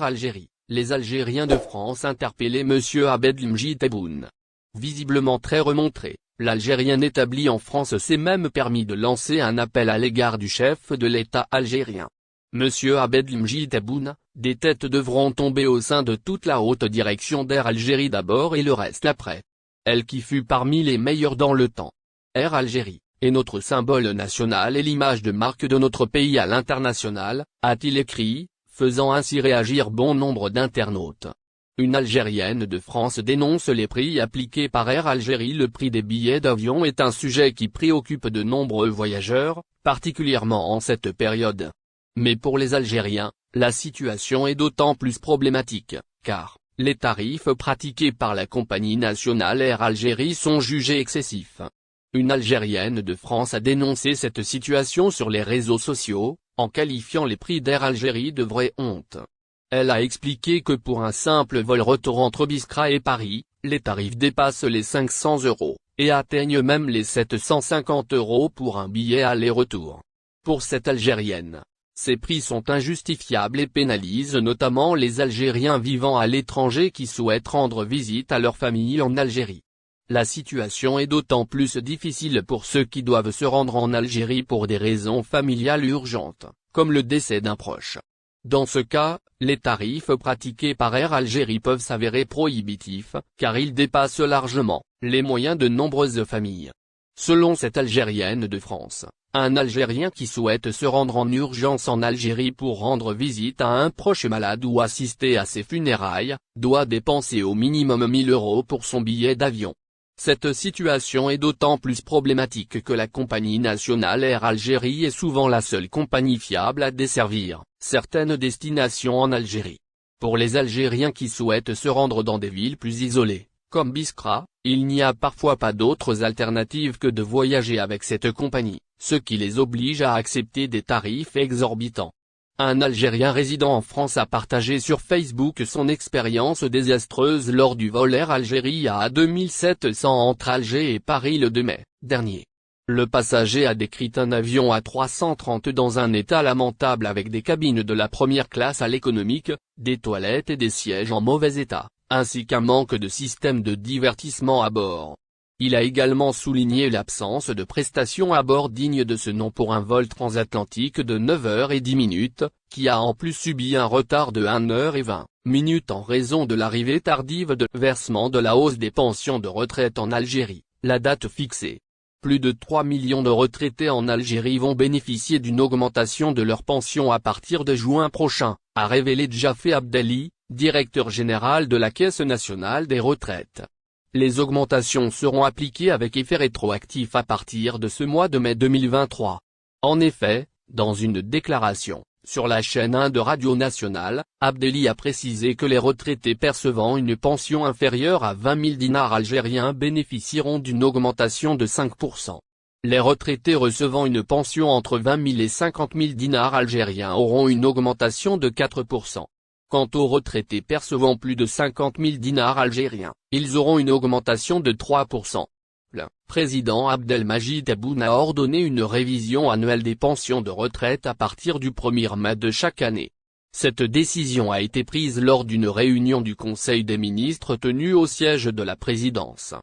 Air Algérie, les Algériens de France interpellaient M. Abdelmajid Tebboune. Visiblement très remonté, l'Algérien établi en France s'est même permis de lancer un appel à l'égard du chef de l'État algérien. M. Abdelmajid Tebboune, des têtes devront tomber au sein de toute la haute direction d'Air Algérie d'abord et le reste après. Elle qui fut parmi les meilleures dans le temps. Air Algérie est notre symbole national et l'image de marque de notre pays à l'international, a-t-il écrit, faisant ainsi réagir bon nombre d'internautes. Une Algérienne de France dénonce les prix appliqués par Air Algérie. Le prix des billets d'avion est un sujet qui préoccupe de nombreux voyageurs, particulièrement en cette période. Mais pour les Algériens, la situation est d'autant plus problématique, car les tarifs pratiqués par la compagnie nationale Air Algérie sont jugés excessifs. Une Algérienne de France a dénoncé cette situation sur les réseaux sociaux, en qualifiant les prix d'Air Algérie de vraie honte. Elle a expliqué que pour un simple vol retour entre Biskra et Paris, les tarifs dépassent les 500 €, et atteignent même les 750 € pour un billet aller-retour. Pour cette Algérienne, ces prix sont injustifiables et pénalisent notamment les Algériens vivant à l'étranger qui souhaitent rendre visite à leur famille en Algérie. La situation est d'autant plus difficile pour ceux qui doivent se rendre en Algérie pour des raisons familiales urgentes, comme le décès d'un proche. Dans ce cas, les tarifs pratiqués par Air Algérie peuvent s'avérer prohibitifs, car ils dépassent largement les moyens de nombreuses familles. Selon cette Algérienne de France, un Algérien qui souhaite se rendre en urgence en Algérie pour rendre visite à un proche malade ou assister à ses funérailles, doit dépenser au minimum 1 000 € pour son billet d'avion. Cette situation est d'autant plus problématique que la compagnie nationale Air Algérie est souvent la seule compagnie fiable à desservir certaines destinations en Algérie. Pour les Algériens qui souhaitent se rendre dans des villes plus isolées, comme Biskra, il n'y a parfois pas d'autres alternatives que de voyager avec cette compagnie, ce qui les oblige à accepter des tarifs exorbitants. Un Algérien résidant en France a partagé sur Facebook son expérience désastreuse lors du vol Air Algérie à 2700 entre Alger et Paris le 2 mai dernier. Le passager a décrit un avion A330 dans un état lamentable avec des cabines de la première classe à l'économique, des toilettes et des sièges en mauvais état, ainsi qu'un manque de système de divertissement à bord. Il a également souligné l'absence de prestations à bord dignes de ce nom pour un vol transatlantique de 9h10, qui a en plus subi un retard de 1h20 en raison de l'arrivée tardive de versement de la hausse des pensions de retraite en Algérie, la date fixée. Plus de 3 millions de retraités en Algérie vont bénéficier d'une augmentation de leur pension à partir de juin prochain, a révélé Djafé Abdelli, directeur général de la Caisse nationale des retraites. Les augmentations seront appliquées avec effet rétroactif à partir de ce mois de mai 2023. En effet, dans une déclaration, sur la chaîne 1 de Radio Nationale, Abdelli a précisé que les retraités percevant une pension inférieure à 20 000 dinars algériens bénéficieront d'une augmentation de 5%. Les retraités recevant une pension entre 20 000 et 50 000 dinars algériens auront une augmentation de 4%. Quant aux retraités percevant plus de 50 000 dinars algériens, ils auront une augmentation de 3%. Le président Abdelmajid Tebboune a ordonné une révision annuelle des pensions de retraite à partir du 1er mai de chaque année. Cette décision a été prise lors d'une réunion du Conseil des ministres tenue au siège de la présidence.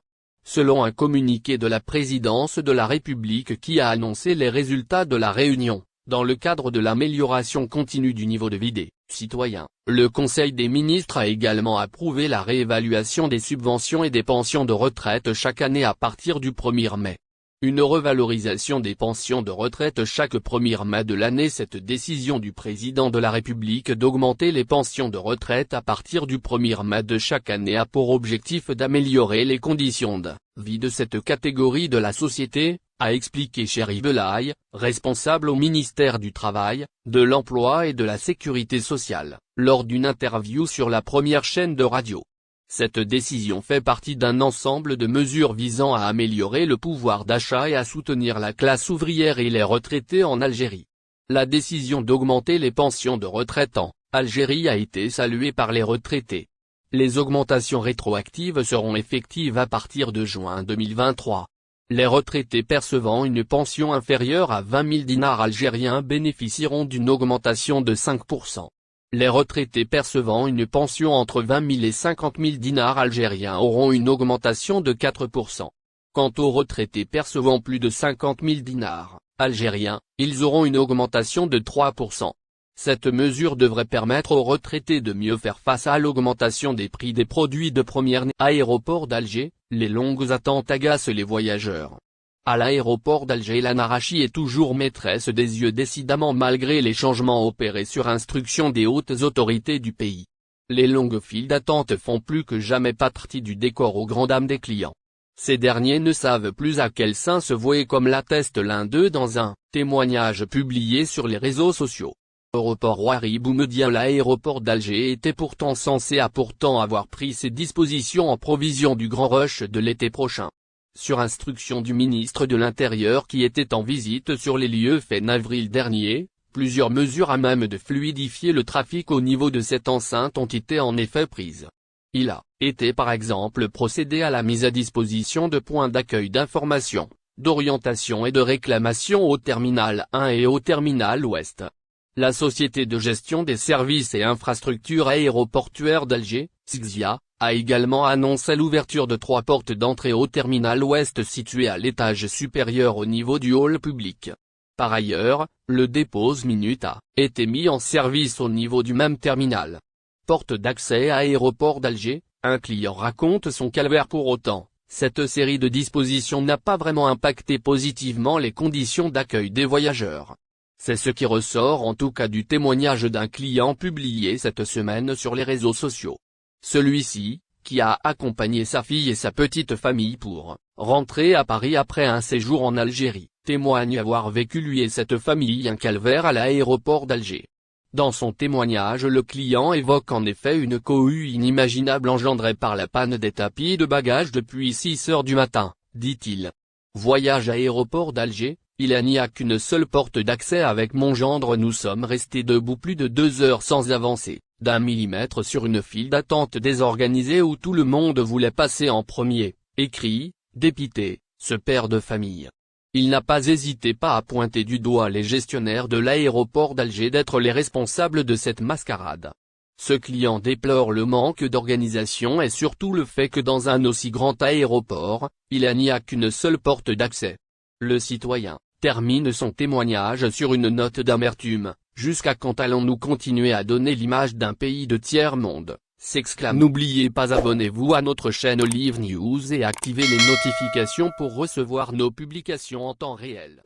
Selon un communiqué de la présidence de la République qui a annoncé les résultats de la réunion, dans le cadre de l'amélioration continue du niveau de vie des citoyens, le Conseil des ministres a également approuvé la réévaluation des subventions et des pensions de retraite chaque année à partir du 1er mai. Une revalorisation des pensions de retraite chaque 1er mai de l'année. Cette décision du président de la République d'augmenter les pensions de retraite à partir du 1er mai de chaque année a pour objectif d'améliorer les conditions de vie de cette catégorie de la société, a expliqué Chérif Belaï, responsable au ministère du Travail, de l'Emploi et de la Sécurité sociale, lors d'une interview sur la première chaîne de radio. Cette décision fait partie d'un ensemble de mesures visant à améliorer le pouvoir d'achat et à soutenir la classe ouvrière et les retraités en Algérie. La décision d'augmenter les pensions de retraite en Algérie a été saluée par les retraités. Les augmentations rétroactives seront effectives à partir de juin 2023. Les retraités percevant une pension inférieure à 20 000 dinars algériens bénéficieront d'une augmentation de 5%. Les retraités percevant une pension entre 20 000 et 50 000 dinars algériens auront une augmentation de 4%. Quant aux retraités percevant plus de 50 000 dinars algériens, ils auront une augmentation de 3%. Cette mesure devrait permettre aux retraités de mieux faire face à l'augmentation des prix des produits de première nécessité. Aéroport d'Alger, les longues attentes agacent les voyageurs. À l'aéroport d'Alger, l'anarchie est toujours maîtresse des yeux décidément malgré les changements opérés sur instruction des hautes autorités du pays. Les longues files d'attente font plus que jamais partie du décor aux grandes dames des clients. Ces derniers ne savent plus à quel saint se vouer comme l'atteste l'un d'eux dans un témoignage publié sur les réseaux sociaux. Aéroport Ouari Boumediene. L'aéroport d'Alger était pourtant censé avoir pris ses dispositions en provision du grand rush de l'été prochain. Sur instruction du ministre de l'Intérieur qui était en visite sur les lieux fin avril dernier, plusieurs mesures à même de fluidifier le trafic au niveau de cette enceinte ont été en effet prises. Il a été par exemple procédé à la mise à disposition de points d'accueil d'information, d'orientation et de réclamation au terminal 1 et au terminal ouest. La Société de gestion des services et infrastructures aéroportuaires d'Alger, SIGZIA, a également annoncé l'ouverture de 3 portes d'entrée au terminal ouest situé à l'étage supérieur au niveau du hall public. Par ailleurs, le dépose minute a été mis en service au niveau du même terminal. Porte d'accès à aéroport d'Alger, un client raconte son calvaire. Pour autant, cette série de dispositions n'a pas vraiment impacté positivement les conditions d'accueil des voyageurs. C'est ce qui ressort en tout cas du témoignage d'un client publié cette semaine sur les réseaux sociaux. Celui-ci, qui a accompagné sa fille et sa petite famille pour rentrer à Paris après un séjour en Algérie, témoigne avoir vécu lui et cette famille un calvaire à l'aéroport d'Alger. Dans son témoignage, le client évoque en effet une cohue inimaginable engendrée par la panne des tapis de bagages depuis 6 heures du matin, dit-il. Voyage aéroport d'Alger, il n'y a qu'une seule porte d'accès avec mon gendre. Nous sommes restés debout plus de 2 heures sans avancer d'1 millimètre sur une file d'attente désorganisée où tout le monde voulait passer en premier, écrit, dépité, ce père de famille. Il n'a pas hésité à pointer du doigt les gestionnaires de l'aéroport d'Alger d'être les responsables de cette mascarade. Ce client déplore le manque d'organisation et surtout le fait que dans un aussi grand aéroport, il n'y a qu'une seule porte d'accès. Le citoyen termine son témoignage sur une note d'amertume. Jusqu'à quand allons-nous continuer à donner l'image d'un pays de tiers-monde, s'exclame. N'oubliez pas, abonnez-vous à notre chaîne Olive News et activez les notifications pour recevoir nos publications en temps réel.